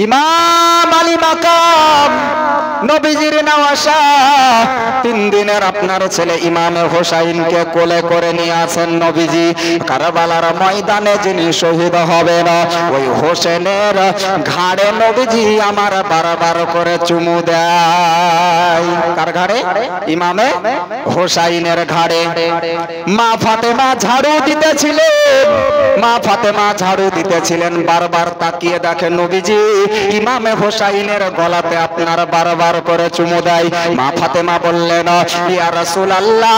ইমাম আলী মাকাম নবীজির নওয়াসা 3 দিনের আপনার ছেলে ইমামে হোসাইনকে কোলে করে নিয়ে আসেন নবীজি কারবালার ময়দানে যিনি শহীদ হবেন ওই হোসেনের ঘাড়ে নবীজি আমার বারবার করে চুমু দেয়। কার ঘাড়ে? ইমামে হোসাইনের ঘাড়ে। মা ফাতেমা ঝাড়ু দিতেছিলেন, মা ফাতেমা ঝাড়ু দিতেছিলেন, বারবার তাকিয়ে দেখেন নবীজি ইমামে হোসাইনের গলাতে আপনার বারবার করে চুমু দেয়। মা ফাতেমা বললেন, ইয়া রাসূলুল্লাহ,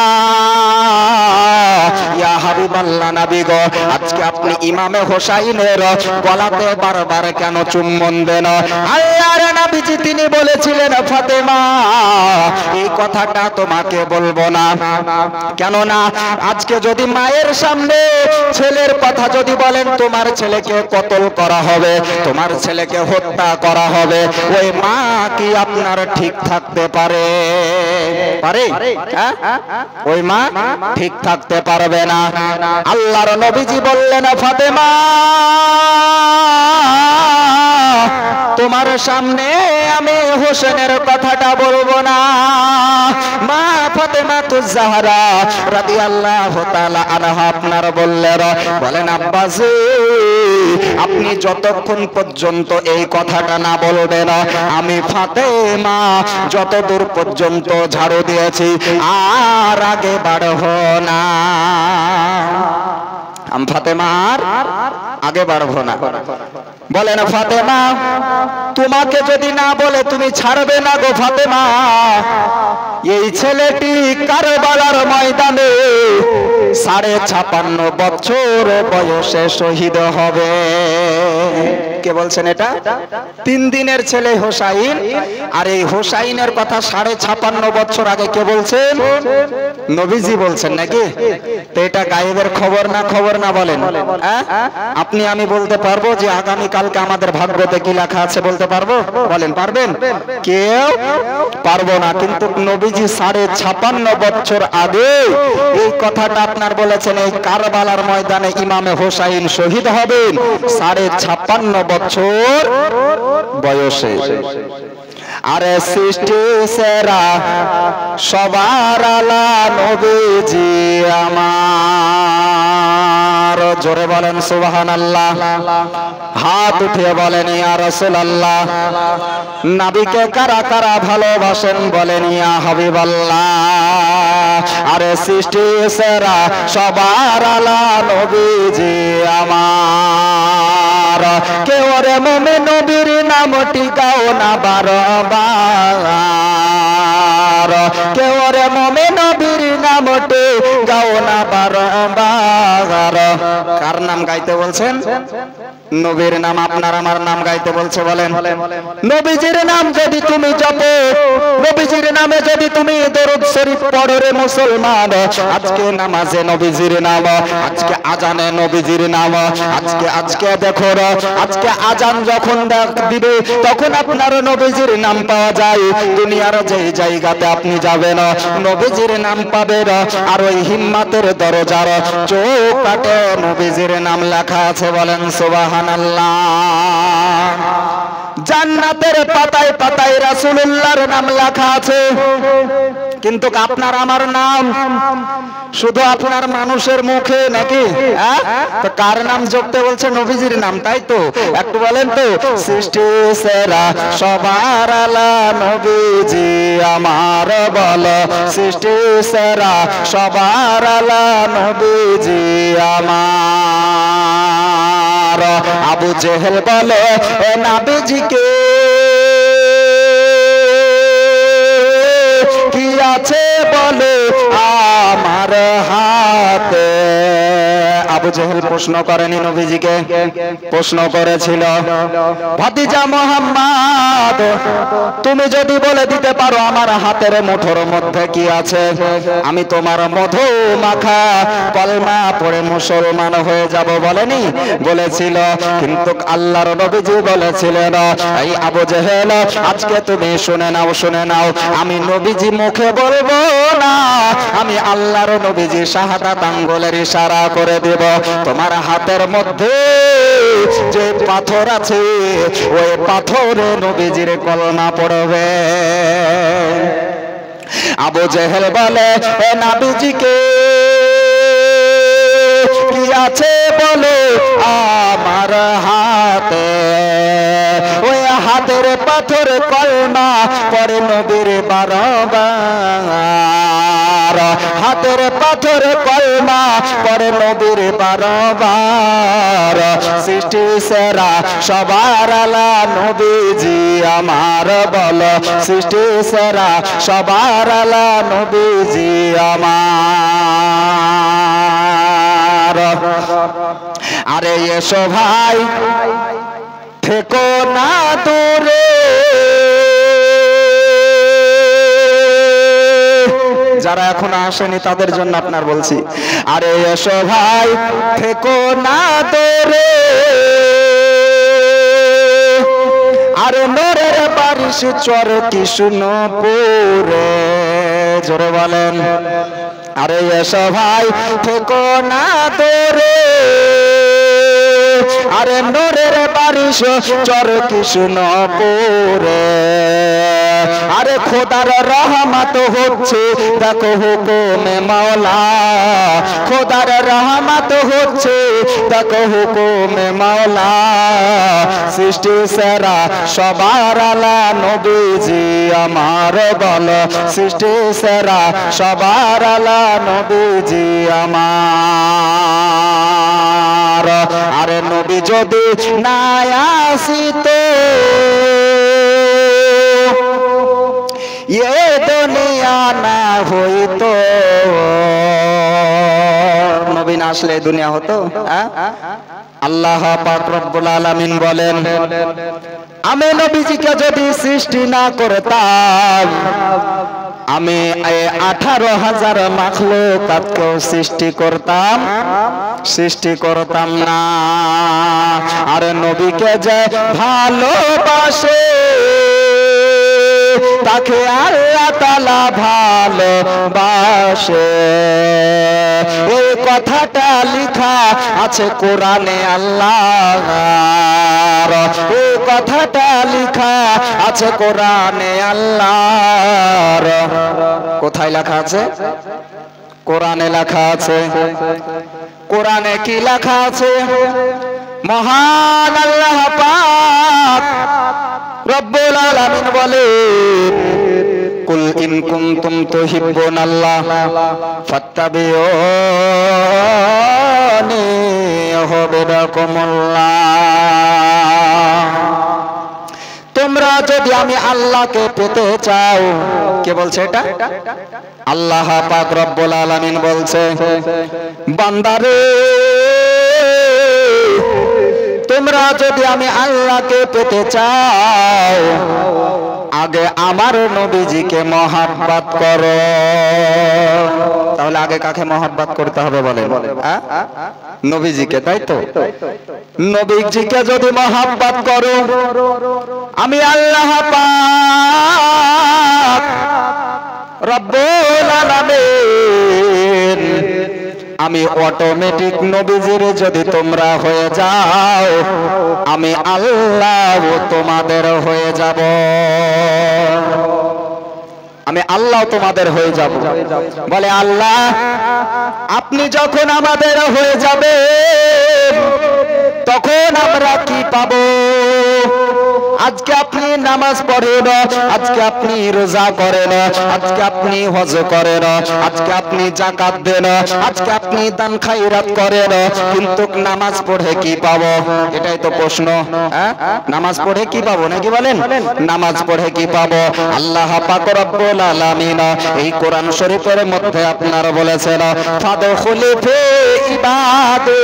ইয়া হাবিবাল্লাহ, নবী গো, আজকে আপনি ইমামে হোসাইনের গলাতে বারবার কেন চুম্বন দেন? আল্লাহর নবীজি তিনি বলেছিলেন, ফাতেমা এই কথাটা তোমাকে বলবো না। কেন না? আজকে যদি মায়ের সামনে ছেলের কথা যদি বলেন, তোমার ছেলেকে কতল করা হবে, তোমার ছেলেকে হত্যা করা হবে, ওই মা কি আপনার ঠিক থাকতে পারে? পারে? ওই মা ঠিক থাকতে পারবে না। আল্লাহর নবীজি বললেন, ফাতেমা তোমার সামনে আমি হোসেনের কথাটা বলবো না। মা ফাতেমা তুজ-জাহরা রাদিয়াল্লাহু তাআলা আনহা আপনার বলেন, আব্বাজি আপনি যতক্ষণ পর্যন্ত এই কথাটা না বলবেন আমি ফাতেমা যতদূর পর্যন্ত ঝাড়ু দিয়েছি আর আগে বাড়বো না। আমি ফাতেমার আগে বাড়বো না। বলেন, ফাতেমা তোমাকে যদি না বলে তুমি ছাড়বে না গো ফাতেমা। এই ছেলেটি কারবালার ময়দানে 56.5 বছর বয়সে শহীদ হবে। কে বলছেন এটা? 3 দিনের ছেলে হোসাইন। আর এই হোসাইনের কথা 56.5 বছর আগে কে বলছেন? নবীজি বলছেন নাকি? তো এটা গায়েবের খবর না? খবর না বলেন? আপনি আমি বলতে পারবো যে আগামী কালকে আমাদের ভাগ্যতে কি লেখা আছে বলতে পারবো? বলেন, পারবেন? কেউ পারবো না। কিন্তু নবীজি 56.5 বছর আগে এই কথাটা আপনার বলেছেন, এই কারবালার ময়দানে ইমামে হোসাইন শহীদ হবেন 56.5 বছর বয়সে। আরে সৃষ্টি সেরা সবার আলা নবীজি আমার। জোরে বলেন সুবহানাল্লাহ। হাত উঠিয়ে বলেন, ইয়া রাসূলুল্লাহ। নবীকে কারা কারা ভালোবাসেন বলেন, ইয়া হাবিবাল্লাহ। আরে সৃষ্টি সেরা সবার আলা নবীজি আমার। কেউ রে মুমিন নবীর নামটি গাও না বারবার, কেউ রে মুমিন নবীর নামটি গাও না বারবার। কার নাম গাইতে বলছেন? নবীর নাম। আপনার আমার নাম গাইতে বলছে। বলেন, নবীজির নাম যদি তুমি জপো, নবীজির নামে যদি তুমি দরুদ শরীফ পড়ো রে মুসলমান, আজকে নামাজে নবীজির নাম, আজকে আজানে নবীজির নাম, আজকে দেখো আজকে আজান যখন দিবে তখন আপনার নবীজির নাম পাওয়া যায়। দুনিয়ার যেই জায়গাতে আপনি যাবেন নবীজির নাম পাবেন। আর ওই হিম্মতের দরজার চৌকাঠে নবীজির নাম লেখা আছে। বলেন সুবহানাল্লাহ। জান্নাতের পাতায় পাতায় রাসূলুল্লাহর নাম লেখা আছে, কিন্তু আপনার আমার নাম শুধু আপনার মানুষের মুখে নাকি? তো কার নাম জপতে বলছে? নবীজির নাম, তাই তো? একটু বলেন তো, সৃষ্টি সেরা সবার আলা নবীজি আমার। বলো, সৃষ্টি সেরা সবার আলা নবীজি আমার। আবু জেহেল বলে এ নবীজিকে কি আছে বলে আমার হাতে। আবু জেহেল প্রশ্ন করেনি নবীজিকে, প্রশ্ন করেছিল, ভাতিজা মুহাম্মদ তুমি যদি বলে দিতে পারো আমার হাতের মুঠোর মধ্যে কি আছে, আমি তোমার মধু মাখা কলমা পড়ে মুসলমান হয়ে যাব। বলেনি? বলেছিল। কিন্তু আল্লাহর নবীজি বলেছিলেন, এই আবু জেহেল আজকে তুমি শুনে নাও, শুনে নাও, আমি নবীজি মুখে বলবো না, আমি আল্লাহর নবীজি শাহাদাত আঙ্গুলের ইশারা করে দেব। তোমার হাতের মধ্যে যে পাথর আছে ওই পাথরে নবীজির কলমা পড়বে। আবু জেহেল বলে এ নবীজিকে কি আছে বলো আমার হাতে, ওই হাতের পাথর কলমা পড়ে নবীর বারবার, হাতের পাথর কলমা পড়ে নবীর বারবার। সৃষ্টি সেরা সবার আলা নবীজি আমার বলো, সৃষ্টি সেরা সবার আলা নবীজি আমার। আরে এসো ভাই থেকো না দূরে, যারা এখন আসেনি তাদের জন্য আপনার বলছি। আরে এসো ভাই থেকো না দূরে, আরে নূরের বারিশ চর কৃষ্ণপুরে। জোরে বলেন আরে এসো ভাই থেকো না দূরে, আরে নূরের বারিশ চর কৃষ্ণপুরে। আরে খোদার রহমত হচ্ছে দেখো হুকুমে মাওলা, খোদার রহমত হচ্ছে দেখো হুকুমে মাওলা। সৃষ্টি সেরা সবার আলা নবীজি আমার বলো, সৃষ্টি সেরা সবার আলা নবীজি আমার। আরে নবী যদি না আসিত এ দুনিয়া না হইতো, নবী না আসলে দুনিয়া হতো? আল্লাহ পাক রব্বুল আলামিন বলেন আমি নবীজিকে যদি সৃষ্টি না করতাম আমি 18,000 মাখলুকাতকেও সৃষ্টি করতাম না। আর নবীকে যে ভালোবাসে তাকে আল্লাহ তাআলা ভালোবাসে, এই কথাটা লেখা আছে কোরআনে আল্লাহর, এই কথাটা লেখা আছে কোরআনে আল্লাহর। কোথায় লেখা আছে? কোরআনে লেখা আছে। কোরআনে কি লেখা আছে? মহান আল্লাহ পাক রব্বুল আলামিন বলে কুল ইন কুনতুম তুহিব্বুনাল্লাহ ফাত্তাবিউনি ইউহিব্বুকুমুল্লাহ। তোমরা যদি আমি আল্লাহকে পেতে চাও, কে বলছে এটা? আল্লাহ পাক রব্বুল আলামিন বলছে বান্দারে তোমরা যদি আমি আল্লাহকে পেতে চাও আগে আমার নবীজিকে মহব্বত করো। তাহলে আগে কাকে মহব্বত করতে হবে বলেন? নবীজিকে, তাই তো? নবীজিকে যদি মহব্বত করো আমি আল্লাহ পাক রব্বুল আলামিন আমি অটোমেটিক নবীজির যদি তোমরা হয়ে যাও আমি আল্লাহ তোমাদের হয়ে যাব, আমি আল্লাহ তোমাদের হয়ে যাব। বলে আল্লাহ আপনি যখন আমাদের হয়ে যাবে তখন আমরা কি পাবো? আজকে আপনি নামাজ পড়েন, আজকে আপনি রোজা করেন, আজকে আপনি হজ করেন, আজকে আপনি যাকাত দেন, আজকে আপনি দান খায়রাত করেন, কিন্তু নামাজ পড়ে কি পাবো? এটাই তো প্রশ্ন। নামাজ পড়ে কি পাবো নাকি বলেন? নামাজ পড়ে কি পাবো? আল্লাহ পাক রব্বুল আলামিন এই কোরআন শরীফের মধ্যে আপনারা বলেছেন ফাদখুলি ফি ইবাদি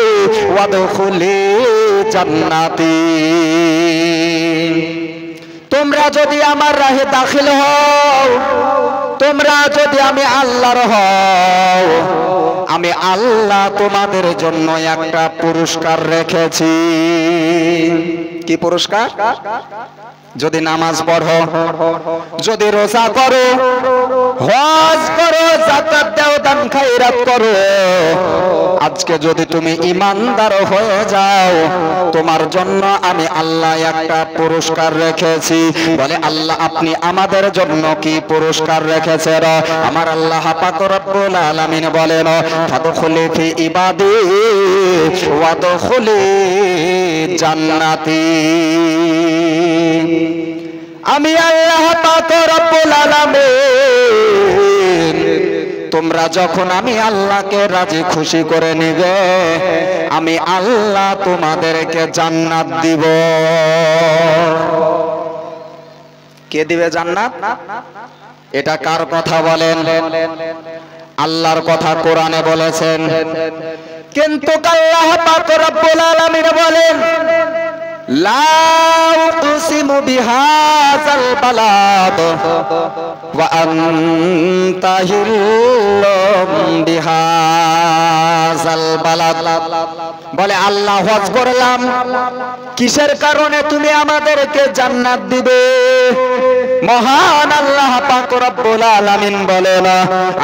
ওয়াদখুলি জান্নাতি। তোমরা যদি আমার রাহে দাখিল হও, তোমরা যদি আমি আল্লাহর হও, আমি আল্লাহ তোমাদের জন্য একটা পুরস্কার রেখেছি। কি পুরস্কার? যদি নামাজ পড়ো, যদি রোজা করো, হজ করো, যাকাত দাও, দান খায়রাত করো, আজকে যদি তুমি ঈমানদার হয়ে যাও, তোমার জন্য আমি আল্লাহ একটা পুরস্কার রেখেছি। বলে আল্লাহ আপনি আমাদের জন্য কি পুরস্কার রেখেছেন? আমার আল্লাহ পাক রব্বুল আলামিন বলেন, ফাদখুলি ফি ইবাদি ওয়াদখুলি জান্নাতি। আমি আল্লাহ পাক রব্বুল আলামিন, তোমরা যখন আমি আল্লাহকে রাজি খুশি করে নিবে, আমি আল্লাহ তোমাদেরকে জান্নাত দিব। কে দিবে জান্নাত? এটা কার কথা বলেন? আল্লাহর কথা কোরআনে বলেছেন, কিন্তু আল্লাহ পাক রব্বুল আলামিন বলেন, লা উকসিমু বিহাযাল বালাদ ওয়া আনতা হিল্লুম বিহাযাল বালাদ। বলে আল্লাহ হজ করলাম, কিসের কারণে তুমি আমাদেরকে জান্নাত দিবে? মহান আল্লাহ পাক রব্বুল আলামিন বলেন,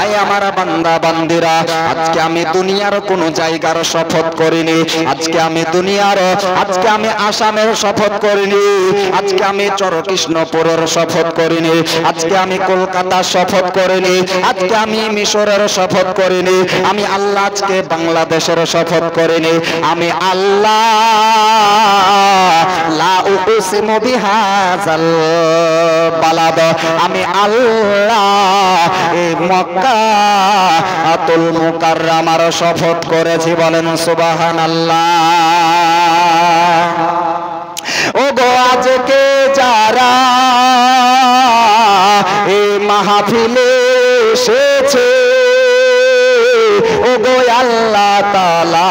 আয় আমার বান্দা বান্দিরা, আজকে আমি দুনিয়ার কোন জায়গার শপথ করিনি, আজকে আমি দুনিয়ার, আজকে আমি আসামের শপথ করিনি, আজকে আমি চরকৃষ্ণপুরের শপথ করিনি, আজকে আমি কলকাতার শপথ করিনি, আজকে আমি মিশরের শপথ করিনি, আমি আল্লাহ আজকে বাংলাদেশের শপথ করিনি, আমি আল্লাহ লা উকসিমু বিহাযাল বালাদ, আমি আল্লাহ এই মক্কাতুল মুকাররমার শপথ করেছি। বলেন সুবহানাল্লাহ। ওগো আজকে যারা এই মাহফিলে এসেছে, ওগো আল্লাহ তাআলা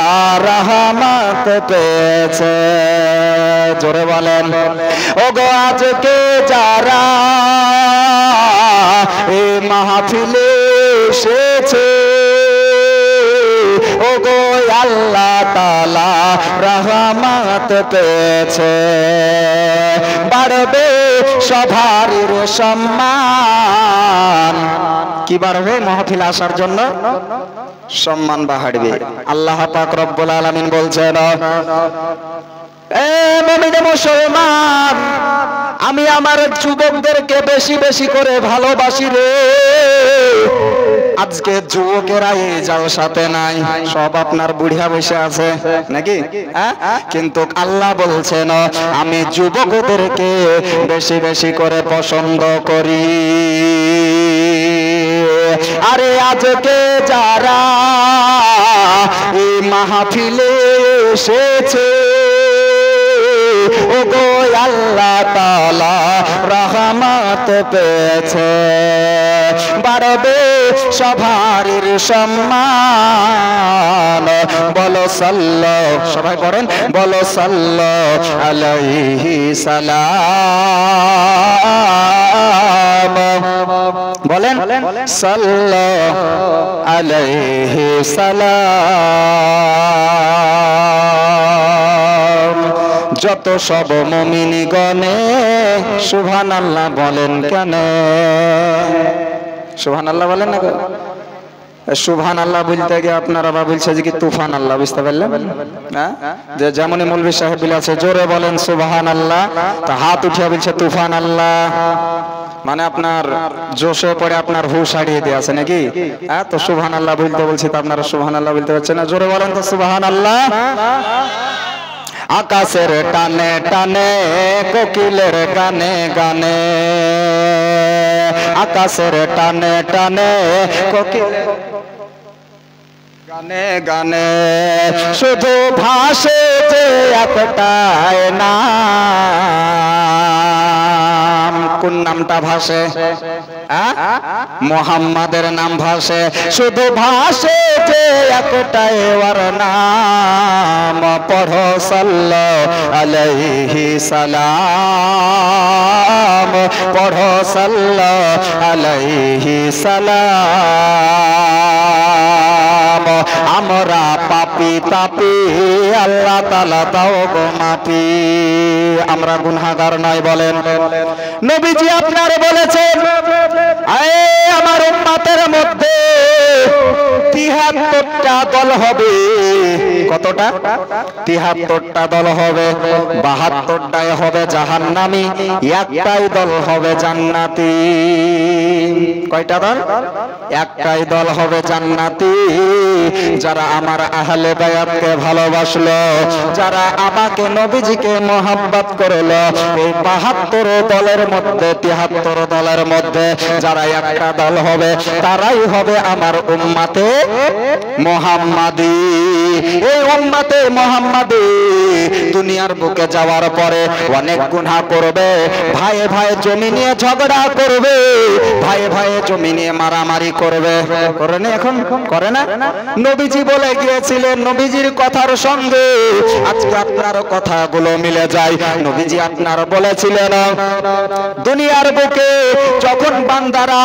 রহমত পেয়েছে। জোরে বলেন, ওগো আজকে যারা এই মাহফিলে এসেছে, ওগো আল্লাহ তাআলা রহমত পেয়েছে। বাড়বে সবার সম্মান। কি বাড়বে? মাহফিল আসার জন্য সম্মান বাড়বে। আল্লাহ পাক রব্বুল আলামিন বলছেন, এ মুমিন মুসলমান, আমি আমার যুবকদেরকে বেশি বেশি করে ভালোবাসি রে। আজকে যুবকেরা এই জালসাতে নাই, সব আপনার বুড়িয়া বসে আছে নাকি? কিন্তু আল্লাহ বলছেন, আমি যুবকদেরকে বেশি বেশি করে পছন্দ করি। আরে আজকে যারা এই মাহফিলে এসেছে, ওগো আল্লাহ তাআলা রহমত পেয়েছে। বাড়বে সবার সম্মান। বলো সাল্লাল্লাহু, সবাই পড়েন, বলো সাল্লাল্লাহু আলাইহি সালাম। বলেন সাল্লাল্লাহু আলাইহি সালাম। যত সব মুমিনগণে সুবহানাল্লাহ বলেন কেন? সুবহানাল্লাহ বলেন না? সুবহানাল্লাহ বলতে গিয়ে আপনারা বলছে যে কি তুফান আল্লাহ, বুঝতে পারলেন? যে যেমনই মৌলভী সাহেব বলেছে জোরে বলেন সুবহানাল্লাহ, তা হাত উঠিয়ে বলছে তুফান আল্লাহ, মানে আপনার জোশে পড়ে আপনার হুশ হারিয়ে দিয়ে আছে নাকি? তো সুবহানাল্লাহ বলতে বলছি, তো আপনারা সুবহানাল্লাহ বলতে পারছেন না। জোরে বলেন তো সুবহানাল্লাহ। আকাশের টানে টানে কোকিলের গানে গানে, আকাশের টানে টানে কোকিলের গানে গানে, শুধু ভাসে যে একটাই নাম। কোন নামটা ভাসে? মুহাম্মাদের নাম ভাসে। শুধু ভাসে যে একটাই ওর নাম। পড়ো সাল্লাল্লাহু আলাইহি সালাম, পড়ো সাল্লাল্লাহু আলাইহি সালাম। আমরা পাপী পাপী তাপী আল্লাহ তাআলা দাও গো মাপি। আমরা গুনাহগার নয় বলেন? নবীজি আপনারে বলেছেন আমার উম্মতের মধ্যে ৭৩টা দল হবে। কতটা? ৭৩টা দল হবে। ৭২টাই হবে জাহান্নামী, একটাই দল হবে জান্নাতি। কয়টা দল? একটাই দল হবে জান্নাতি। যারা আমার আহলে বায়াতকে ভালোবাসলো, যারা আমাকে নবীজিকে মোহাব্বত করলো, এই ৭২ দলের মধ্যে ৭৩ দলের মধ্যে যারা একটা দল হবে তারাই হবে আমার উম্মতে মুহাম্মাদি। এই উম্মতে মুহাম্মাদি দুনিয়ার বুকে যাওয়ার পরে অনেক গুনাহ করবে, ভাইয়ে ভাইয়ে জমি নিয়ে ঝগড়া করবে, ভাইয়ে ভাইয়ে জমি নিয়ে মারামারি করবে। করে না? এখন করে না? নবীজি বলে গিয়েছিলেন, নবীজির কথার সঙ্গে আজকে আপনার কথাগুলো মিলে যায়। নবীজি আপনার বলেছিলেন দুনিয়ার বুকে যখন বান্দারা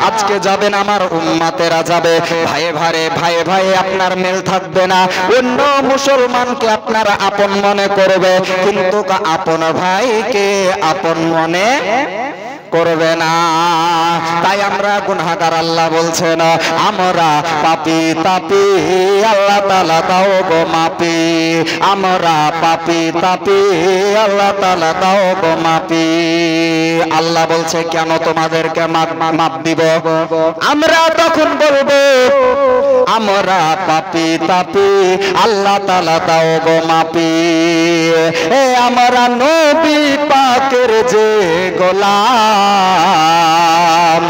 আজকে যাবেন, আমার উম্মতেরা যাবে, ভাইয়ে ভাইয়ে ভাইয়ে আপনার মেল থাকবে না। অন্য মুসলমানকে আপনারা আপন মনে করবে, কিন্তু আপন ভাইকে আপন মনে করবে না। তাই আমরা গুনাহগার, আল্লাহ বলছেন আমরা পাপী তাপী আল্লাহ তাআলা দাও গো মাপি। আমরা পাপী তাপী আল্লাহ তাআলা দাও গো মাপি। আল্লাহ বলছে কেন তোমাদেরকে মাপ দিব? আমরা তখন বলবো আমরা পাপী তাপী আল্লাহ তাআলা দাও গো মাপি। আমরা নবী পাকের যে গোলাম,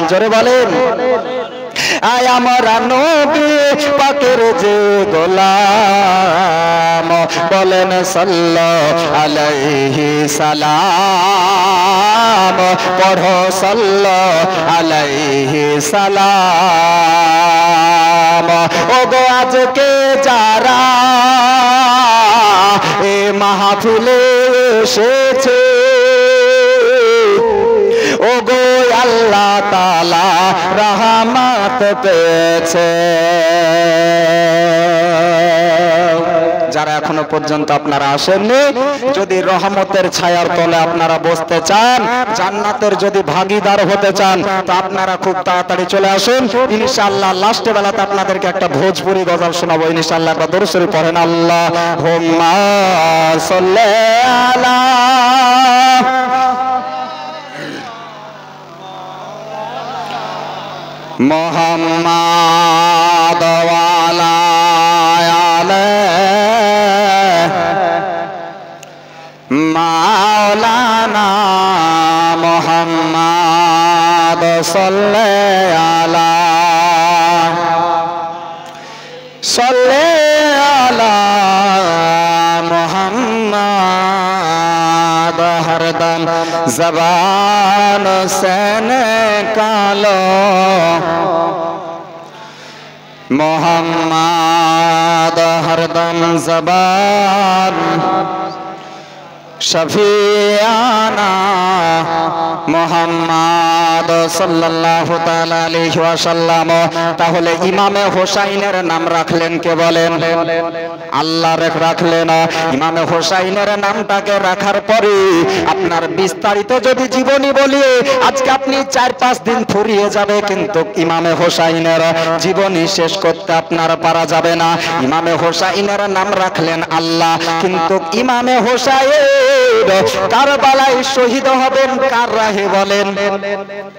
জোরে বলেন, আয় আমরা নবী পাকের যে গোলাম, বলেন সাল্লাল্লাহু আলাইহি সালাম, পড়ো সাল্লাল্লাহু আলাইহি সালাম। ওগো আজকে যারা এ মাহফিলে এসেছে, ওগো আল্লাহ তাআলা রহমত পেয়েছে। যারা এখনো পর্যন্ত আপনারা আসেননি, যদি রহমতের ছায়ার তলে আপনারা বসতে চান, জান্নাতের যদি ভাগীদার হতে চান, তো আপনারা খুব তাড়াতাড়ি চলে আসুন। ইনশাআল্লাহ লাস্ট বেলাতে আপনাদেরকে একটা ভোজপুরি গজল শোনাবো ইনশাআল্লাহ। একটা দরুদ শরীফ পড়েন, আল্লাহুম্মা সাল্লি আলা মুহাম্মাদ ওয়া আলা মাওলানা মুহাম্মাদ সাল্লি আলা মুহাম্মাদ। হরদম জবান সে নিকালো মুহাম্মাদ, হরদম জবান শফিয়ানা মুহাম্মাদ সাল্লাল্লাহু তাআলা আলাইহি ওয়াসাল্লাম। তাহলে ইমামে হোসাইনের নাম রাখলেন কে বলেন? আল্লাহ রাখলেন। ইমামে হোসাইনের নামটাকে রাখার পরে আপনার বিস্তারিত যদি জীবনী বলি আজকে আপনি 4-5 দিন ফুরিয়ে যাবে, কিন্তু ইমামে হোসাইনের জীবনী শেষ করতে আপনার পারা যাবে না। ইমামে হোসাইনের নাম রাখলেন আল্লাহ, কিন্তু ইমামে হোসাইন কারবালায় শহীদ হবেন কার রাহে বলেন?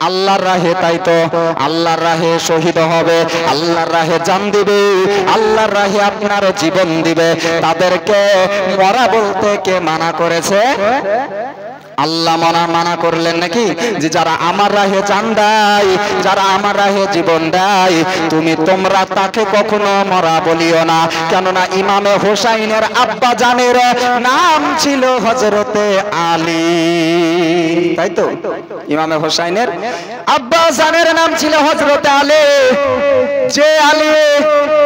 আল্লাহর রাহে। তাই তো আল্লাহর রাহে শহীদ হবে, আল্লাহর রাহে জান দিবে, আল্লাহর রাহে আপনার জীবন দিবে। তাদেরকে মরা বলতে কে মানা করেছে? আল্লাহ মানা করলেন নাকি? যে যারা আমার রাহে জান দেয়, যারা আমার রাহে জীবন দেয়, তোমরা তাকে কখনো মরা বলিও না। কেননা ইমামে হোসাইনের আব্বা জানের নাম ছিল হযরতে আলী। তাই তো ইমামে হোসাইনের আব্বা জানের নাম ছিল হযরতে আলী। যে আলী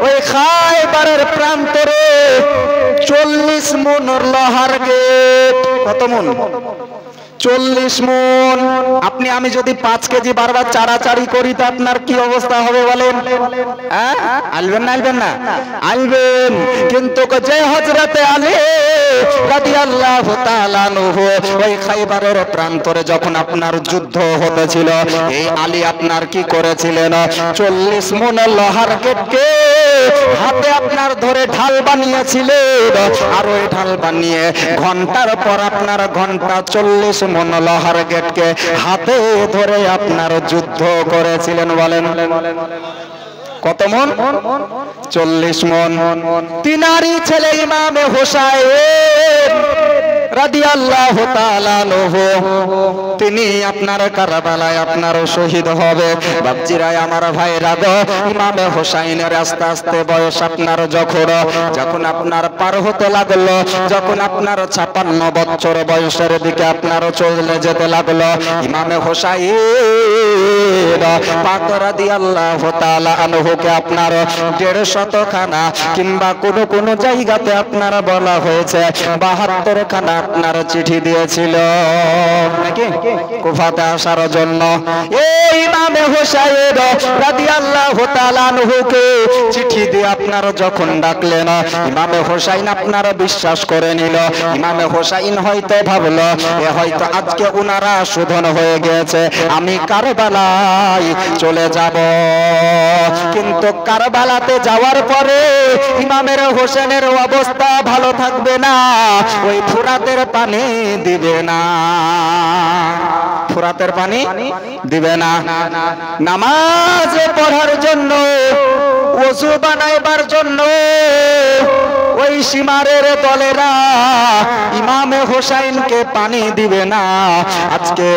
ওই খায়বারের প্রান্তরে 40 মন লোহার গেট, কত মন? 40 মণ। আপনি আমি যদি 5 কেজি বারবার চাড়াচাড়ি করি তো আপনার কি অবস্থা হবে বলেন? হ্যাঁ, আলবেন না আলবেন না? আলবেন। কিন্তু যে হযরতে আলী রাদিয়াল্লাহু তাআলা আনহু ওই খাইবারের প্রান্তরে যখন আপনার যুদ্ধ হতেছিল, এই আলী আপনার কি করেছিলেন? 40 মণ লোহার গেটকে হাতে আপনার ধরে ঢাল বানিয়েছিলেন, আর ওই ঢাল বানিয়ে ঘন্টার পর আপনার ঘন্টা 40 মণ লোহার গেটকে হাতে ধরে আপনার যুদ্ধ করেছিলেন। বলেন কত মণ? 40 মণ। তিনারই ছেলে ইমামে হোসাইন রাদিয়াল্লাহু তাআলা আনহু, তিনি আপনার কারবালায় আপনার শহীদ হবে। বাপজিরাই আমার ভাইরা গো, ইমামে হোসাইনের আস্তে আস্তে বয়স আপনার যখন আপনার পার হতে লাগলো, যখন আপনার 56 বছর বয়সের দিকে আপনার চলে যেতে লাগলো, ইমামে হোসাইন পাক রাদিয়াল্লাহু তাআলা আনহুকে আপনার 150 খানা কিংবা কোন জায়গাতে আপনার বলা হয়েছে 72 খানা আপনার চিঠি দিয়েছিল নাকি কুফাতে আসার জন্য। এই ইমামে হোসাইন রাদিয়াল্লাহু তাআলা আনহুকে চিঠি দিয়ে আপনার যখন ডাকলেন, ইমামে হোসাইন আপনার বিশ্বাস করে নিল। ইমামে হোসাইন হয়তো ভাবলো এ হয়তো আজকে উনারা শোধন হয়ে গেছে, আমি কারবালায় চলে যাব। কিন্তু কারবালাতে যাওয়ার পরে ইমামের হোসেনের অবস্থা ভালো থাকবে না, ওই ফুরাতের পানি দিবে না, ফুরাতের পানি দিবে না। নামাজ পড়ার জন্য, ওযু বানাইবার জন্য ওই সীমারের দলেরা ইমামে হোসাইনকে পানি দিবে না, আজকে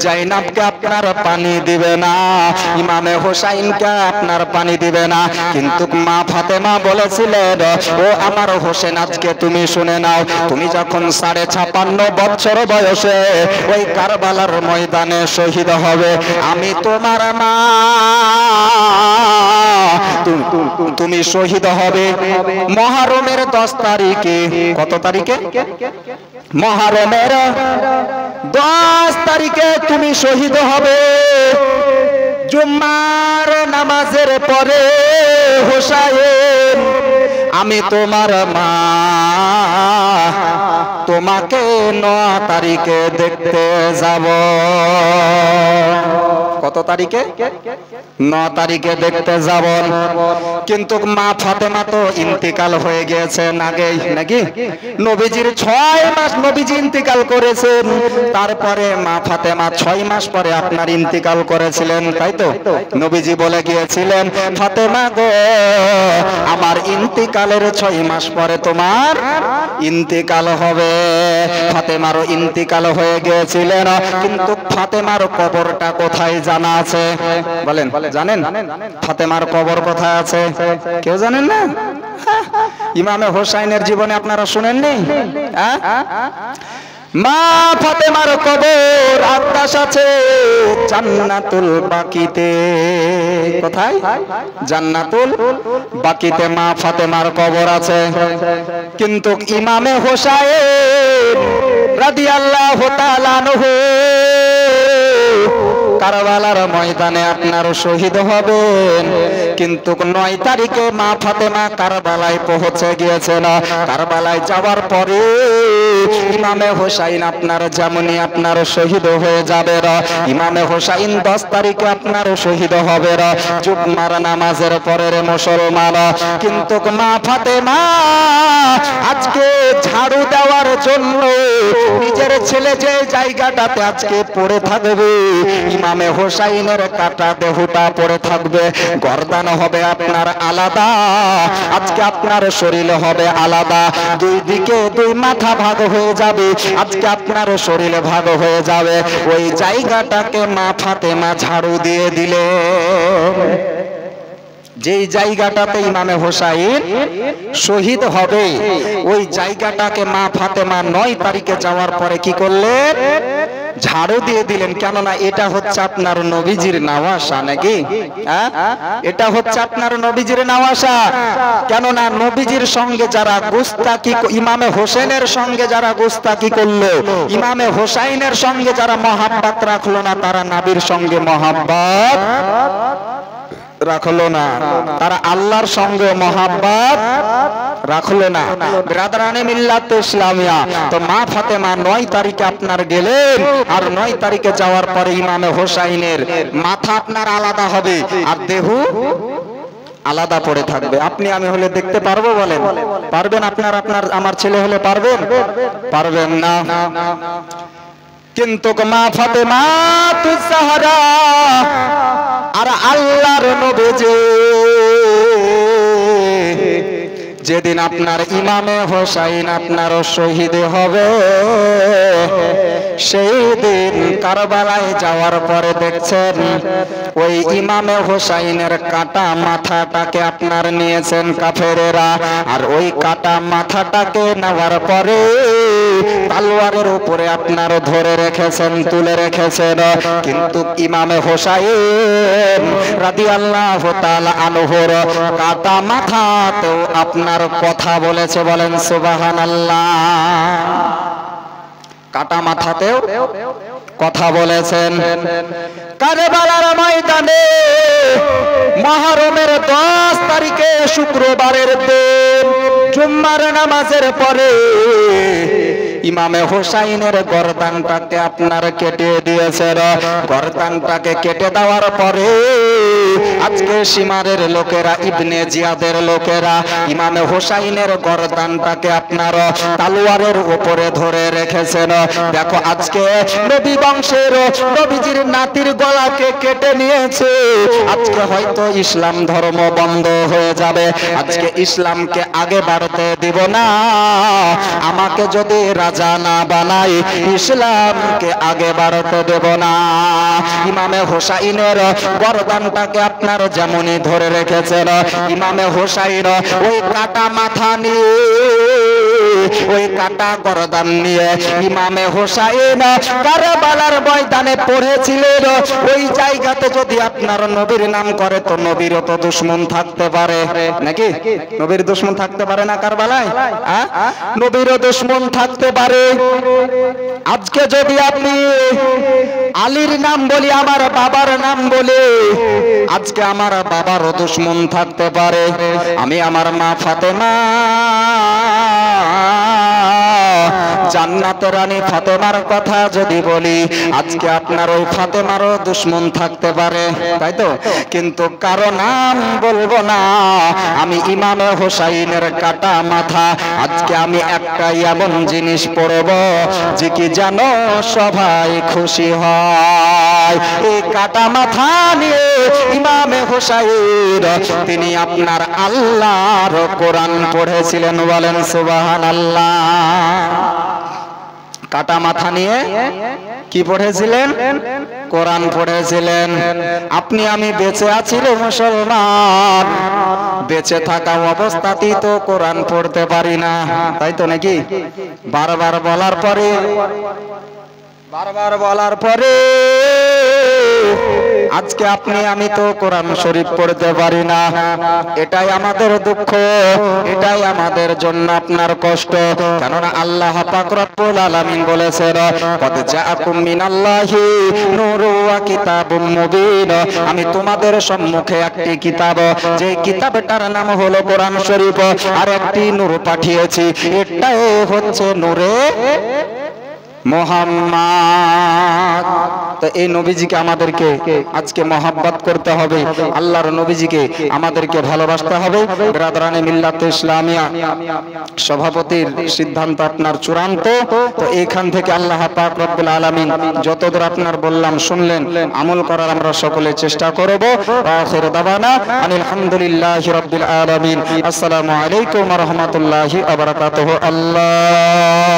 জাইনাবকে আপনার পানি দিবে না, ইমামে হোসাইনকে আপনার পানি দিবে না। কিন্তু মা ফাতেমা বলেছিলেন, ও আমার হোসেন আজকে তুমি শুনে নাও, তুমি যখন 56.5 বছর বয়সে ওই কারবালার ময়দানে শহীদ হবে, আমি তোমার মা, তুমি শহীদ হবে মুহররমের 10 তারিখে। কত তারিখে? মুহররমের 10 তারিখে তুমি শহীদ হবে। জুম্মার নামাজের পরে হোসাইন, আমি তোমার মা, তোমাকে 9 তারিখে দেখতে যাব। কত তারিখে? 9 তারিখে দেখতে যাব। কিন্তু মা ফাতেমা তো ইন্তিকাল হয়ে গিয়েছেন আগেই নাকি? নবীজির 6 মাস নবীজি ইন্তিকাল করেছেন, তারপরে মা ফাতেমা 6 মাস পরে আপনার ইন্তিকাল করেছিলেন, তাই তো? নবীজি বলে গিয়েছিলেন, ফাতেমা গো, আমার ইন্তিকালের 6 মাস পরে তোমার ইন্তিকাল হবে। ফাতেমারও ইন্তিকাল হয়ে গিয়েছিলেন, কিন্তু ফাতেমার কবরটা কোথায় জানা আছে? বলেন, জানেন ফাতেমার কবর কোথায় আছে? কেউ জানেন না? ইমামে হোসাইনের জীবনে আপনারা শুনেননি? মা ফাতেমার কবর আকাশ আছে জান্নাতুল বাকিতে। কোথায়? জান্নাতুল বাকিতে মা ফাতেমার কবর আছে। কিন্তু ইমামে হোসাইন রাদিয়াল্লাহু তাআলা আনহু কারবালার ময়দানে আপনার শহীদ হবেন, কিন্তু 9 তারিখে মা ফাতেমা কারবালায় পৌঁছে গিয়েছেন। কারবালায় যাওয়ার পরে ইমামে হোসাইন আপনার যেমনই আপনার শহীদ হয়ে যাবে, ইমামে হোসাইন 10 তারিখে আপনার শহীদ হবে জুম্মার নামাজের পরের মুসলমান। কিন্তু মা ফাতেমা আজকে ঝাড়ু দেওয়ার জন্য নিজের ছেলে যে জায়গাটাতে আজকে পড়ে থাকবে, ইমামে হোসাইনের কাটা দেহটা পড়ে থাকবে, গর্দান হবে আপনার আলাদা, আজকে আপনার শরীর হবে আলাদা, দুই দিকে 2 মাথা ভাগ হয়ে যাবে, আজকে আপনার শরীর ভাগ হয়ে যাবে। ওই জায়গাটাকে মা ফাতেমা ঝাড়ু দিয়ে দিলে, যেই জায়গাটাতে ইমামে হোসাইন শহীদ হবে ওই জায়গাটাকে মা ফাতেমা 9 তারিখে যাওয়ার পরে কি করলেন? ঝাড়ু দিয়ে দিলেন, কেননা এটা হচ্ছে আপনার নবীজির নাওয়াসা নাকি? এটা হচ্ছে আপনার নবীজির নাওয়াসা। কেননা নবীজির সঙ্গে যারা গুস্তাকি, ইমামে হোসেনের সঙ্গে যারা গুস্তাকি করলো, ইমামে হোসাইনের সঙ্গে যারা মহাব্বত রাখলো না, তারা নবীর সঙ্গে মহাব্বত রাখলো না, তারা আল্লাহর সঙ্গে মহাব্বত রাখলো না। ব্রাদারানে মিল্লাত ইসলামিয়া, তো মা ফাতেমা 9 তারিখে আপনার গেলেন, আর 9 তারিখে যাওয়ার পরে ইমামে হোসাইনের মাথা আপনার আলাদা হবে আর দেহ আলাদা পড়ে থাকবে। আপনি আমি হলে দেখতে পারবো? বলেন পারবেন? আপনার আমার ছেলে হলে পারবেন? পারবেন না। কিন্তু মা ফাতেমা তুজাহরা আর আল্লাহর নবীজি যেদিন আপনার ইমামে হোসাইন আপনার শহীদ হবে, সেই দিন কারবালায় যাওয়ার পরে দেখছেন ওই ইমামে হোসাইনের কাটা মাথাটাকে আপনার নিয়েছেন কাফেরেরা, আর ওই কাটা মাথাটাকে নেওয়ার পরে তলোয়ারের উপরে আপনার ধরে রেখেছেন, তুলে রেখেছেন। কিন্তু ইমামে হোসাইন রাদিয়াল্লাহু তাআলা আনহুর কাটা মাথাতেও আপনার কথা বলেছে, বলেন সুবহানাল্লাহ। কাটা মাথাতেও কথা বলেছেন। কারবালার ময়দানে মুহররমের 10 তারিখে শুক্রবারের দিন জুম্মার নামাজের পরে ইমামে হোসাইনের গর্দানটাকে আপনার কেটে দিয়েছেন। গর্দানটাকে কেটে দেওয়ার পরে আজকে সীমারের লোকেরা, ইবনে জিয়াদের লোকেরা ইমামে হোসাইনের গর্দানটাকে আপনার তলোয়ারের উপরে ধরে রেখেছেন। দেখো আজকে নবী বংশের নবীজির নাতির গলাকে কেটে নিয়েছে। আজকে হয়তো ইসলাম ধর্ম বন্ধ হয়ে যাবে। আজকে ইসলামকে আগে বাড়তে দিব না। আমাকে যদি রাজা না বানাই, ইসলামকে আগে বাড়তে দেব না। ইমামে হোসাইনের গর্দানটাকে আপনার যেমনই ধরে রেখেছেন, ইমামে হোসাইন ওই কাটা মাথা নিয়ে, ওই কাটা গর্দান নিয়ে ইমামে হোসাইন কারবালার ময়দানে পড়েছিলেন। ওই জায়গাতে যদি আপনার নবীর নাম করে, তো নবীরও তো দুশমন থাকতে পারে নাকি? নবীর দুশমন থাকতে পারে না কারবালায়? নবীরও দুশমন থাকতে পারে। আজকে যদি আপনি আলীর নাম বলি, আমার বাবার নাম বলে, আজকে আমার বাবারও দুশমন থাকতে পারে। আমি আমার মা ফাতেমা, জান্নাতের রানী ফাতেমার কথা যদি বলি, আজকে আপনার ওই ফাতেমারও দুশমন থাকতে পারে, তাই তো? কিন্তু কারো নাম বলবো না। আমি ইমামে হোসাইনের কাটা মাথা, আজকে আমি একটা এমন জিনিস পড়ব যে কি জানো সবাই খুশি হয়। এই কাটা মাথা নিয়ে ইমামে হোসাইন তিনি আপনার আল্লাহর কোরআন পড়েছিলেন, বলেন সুবহানাল্লাহ। কাটা মাথা নিয়ে কি পড়েছিলেন? কোরআন পড়েছিলেন। আপনি আমি বেঁচে আছি রে মুসলমান, বেঁচে থাকা অবস্থাতেই তো কোরআন পড়তে পারি না, তাই তো নাকি? বারবার বলার পরে আজকে আপনি আমি তো কোরআন শরীফ পড়তে পারি না। এটাই আমাদের দুঃখ, এটাই আমাদের জন্য আপনার কষ্ট। কেননা আল্লাহ পাক রব্বুল আলামিন বলেছেন, কদ জাআকুম মিনাল্লাহি নূরুন ওয়া কিতাবুম মুবিন। আমি তোমাদের সম্মুখে একটি কিতাব, যে কিতাবটার নাম হলো কোরআন শরীফ, আর একটি নূর পাঠিয়েছি। এটাই হচ্ছে নূরে মুহাম্মদ। তো এই নবীজিকে আমাদেরকে আজকে মহব্বত করতে হবে, আল্লাহর নবীজিকে আমাদেরকে ভালোবাসতে হবে। ব্রাদারানে মিল্লাত ইসলামিয়া সভাপতির সিদ্ধান্ত আপনার চূড়ান্ত। তো এখান থেকে আল্লাহ পাক রব্বুল আলামিন যতদূর আপনার বললাম শুনলেন, আমল করার আমরা সকলে চেষ্টা করব। আখির দাওয়ানা আনিল হামদুলিল্লাহি রাব্বিল আলামিন। আসসালামু আলাইকুম ওয়া রাহমাতুল্লাহি ওয়া বারাকাতুহু। আল্লাহুম্মা